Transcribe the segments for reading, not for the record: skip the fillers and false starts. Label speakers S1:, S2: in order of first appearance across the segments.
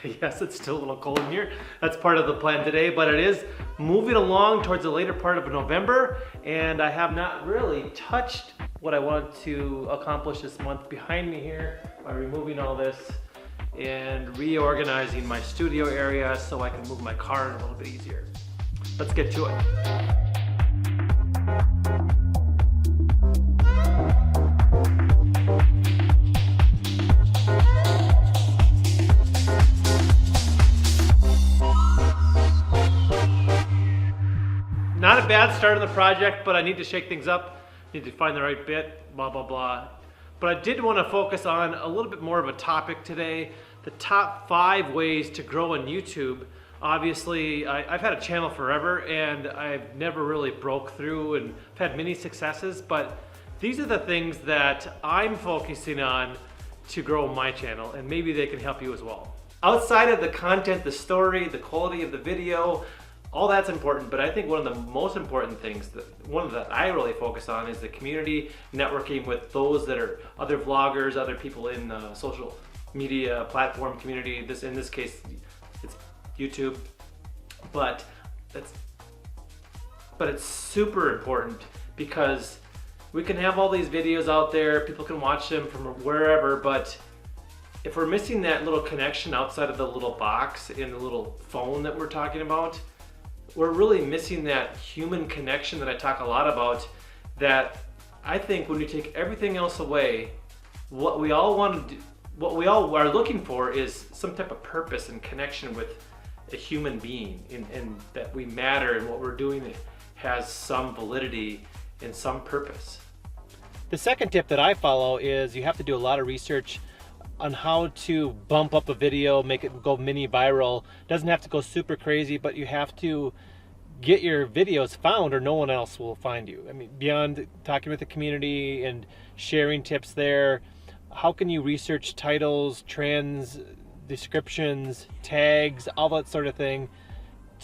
S1: Yes, it's still a little cold in here. That's part of the plan today, but it is moving along towards the later part of November, and I have not really touched what I wanted to accomplish this month behind me here by removing all this and reorganizing my studio area so I can move my car a little bit easier. Let's get to it. Not a bad start on the project, but I need to shake things up, need to find the right bit, blah, blah, blah. But I did want to focus on a little bit more of a topic today, the top 5 ways to grow on YouTube. Obviously, I've had a channel forever and I've never really broke through, and I've had many successes, but these are the things that I'm focusing on to grow my channel, and maybe they can help you as well. Outside of the content, the story, the quality of the video, all that's important, but I think one of the most important things, one that I really focus on, is the community, networking with those that are other vloggers, other people in the social media platform community. In this case, it's YouTube, but it's super important because we can have all these videos out there, people can watch them from wherever, but if we're missing that little connection outside of the little box in the little phone that we're talking about, we're really missing that human connection that I talk a lot about, that I think when we take everything else away, what we all want to do, what we all are looking for is some type of purpose and connection with a human being, and that we matter, and what we're doing has some validity and some purpose. The second tip that I follow is you have to do a lot of research on how to bump up a video, make it go mini viral. Doesn't have to go super crazy, but you have to get your videos found or no one else will find you. I mean, beyond talking with the community and sharing tips there, how can you research titles, trends, descriptions, tags, all that sort of thing,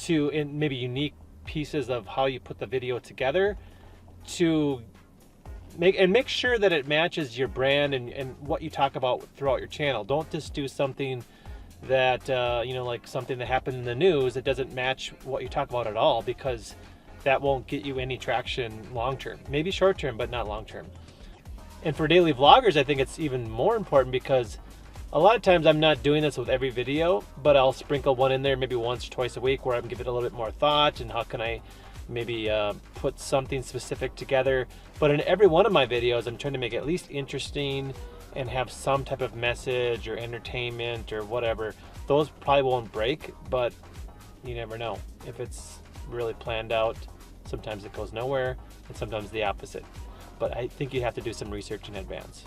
S1: in maybe unique pieces of how you put the video together to make sure that it matches your brand and what you talk about throughout your channel. Don't just do something that like something that happened in the news that doesn't match what you talk about at all, because that won't get you any traction long term. Maybe short term, but not long term. And for daily vloggers, I think it's even more important, because a lot of times I'm not doing this with every video, but I'll sprinkle one in there maybe once or twice a week where I can give it a little bit more thought and how can I maybe put something specific together. But in every one of my videos, I'm trying to make it at least interesting and have some type of message or entertainment or whatever. Those probably won't break, but you never know. If it's really planned out, sometimes it goes nowhere, and sometimes the opposite. But I think you have to do some research in advance.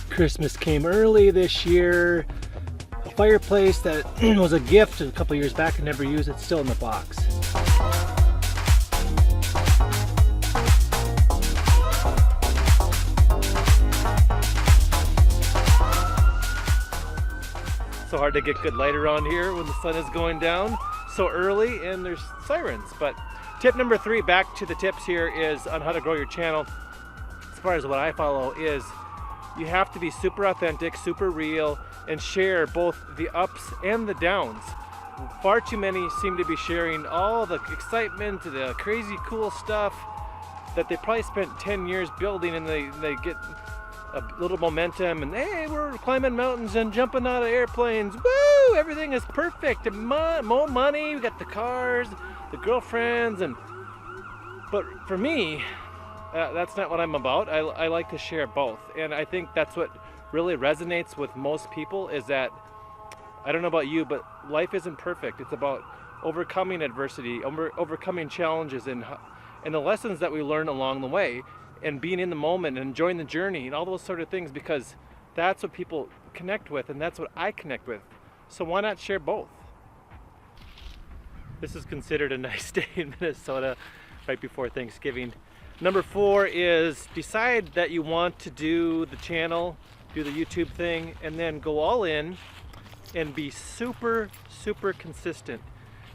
S1: Christmas came early this year. A fireplace that was a gift a couple years back and never used. It's still in the box. So hard to get good light around here when the sun is going down so early and there's sirens. But tip number 3, back to the tips here, is on how to grow your channel. As far as what I follow is, you have to be super authentic, super real, and share both the ups and the downs. Far too many seem to be sharing all the excitement, the crazy cool stuff that they probably spent 10 years building, and they get a little momentum and hey, we're climbing mountains and jumping out of airplanes. Woo! Everything is perfect. And more money, we got the cars, the girlfriends, but for me, that's not what I'm about. I like to share both, and I think that's what really resonates with most people, is that, I don't know about you, but life isn't perfect. It's about overcoming adversity, overcoming challenges, and the lessons that we learn along the way, and being in the moment and enjoying the journey and all those sort of things, because that's what people connect with, and that's what I connect with. So why not share both? This is considered a nice day in Minnesota right before Thanksgiving. Number 4 is decide that you want to do the channel, do the YouTube thing, and then go all in and be super, super consistent.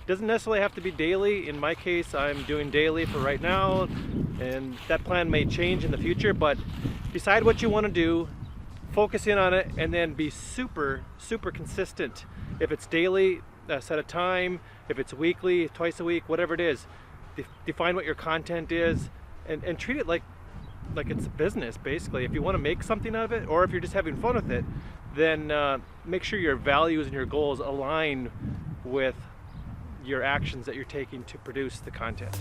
S1: It doesn't necessarily have to be daily. In my case, I'm doing daily for right now, and that plan may change in the future, but decide what you want to do, focus in on it, and then be super consistent. If it's daily, set a time. If it's weekly, twice a week, whatever it is, define what your content is, and treat it like it's a business, basically. If you want to make something out of it, or if you're just having fun with it, then make sure your values and your goals align with your actions that you're taking to produce the content.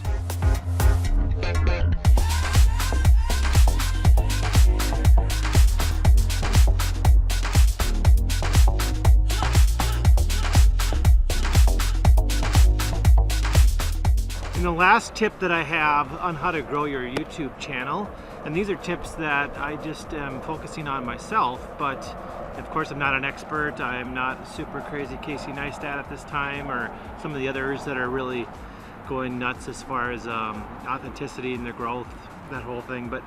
S1: And the last tip that I have on how to grow your YouTube channel, and these are tips that I just am focusing on myself, but of course I'm not an expert. I'm not super crazy Casey Neistat at this time, or some of the others that are really going nuts as far as authenticity and their growth, that whole thing. But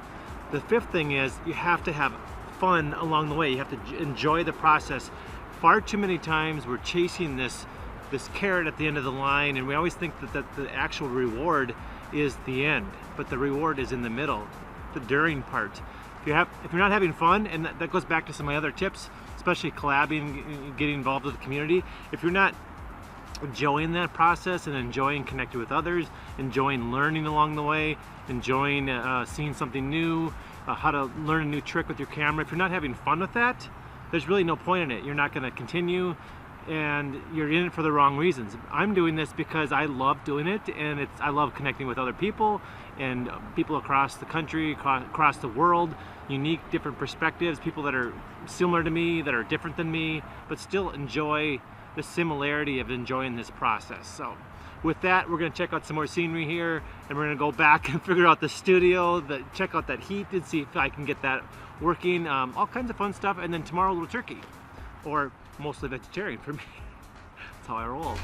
S1: the fifth thing is you have to have fun along the way. You have to enjoy the process. Far too many times we're chasing this carrot at the end of the line, and we always think that the actual reward is the end, but the reward is in the middle, the during part. If you're not having fun, and that goes back to some of my other tips, especially collabing, getting involved with the community. If you're not enjoying that process and enjoying connecting with others, enjoying learning along the way, enjoying seeing something new, how to learn a new trick with your camera, if you're not having fun with that, there's really no point in it. You're not going to continue, and you're in it for the wrong reasons. I'm doing this because I love doing it, and I love connecting with other people and people across the country, across the world, unique, different perspectives, people that are similar to me, that are different than me, but still enjoy the similarity of enjoying this process. So with that, we're going to check out some more scenery here, and we're going to go back and figure out the studio, check out that heat and see if I can get that working, all kinds of fun stuff, and then tomorrow a little turkey, or mostly vegetarian for me. That's how I roll.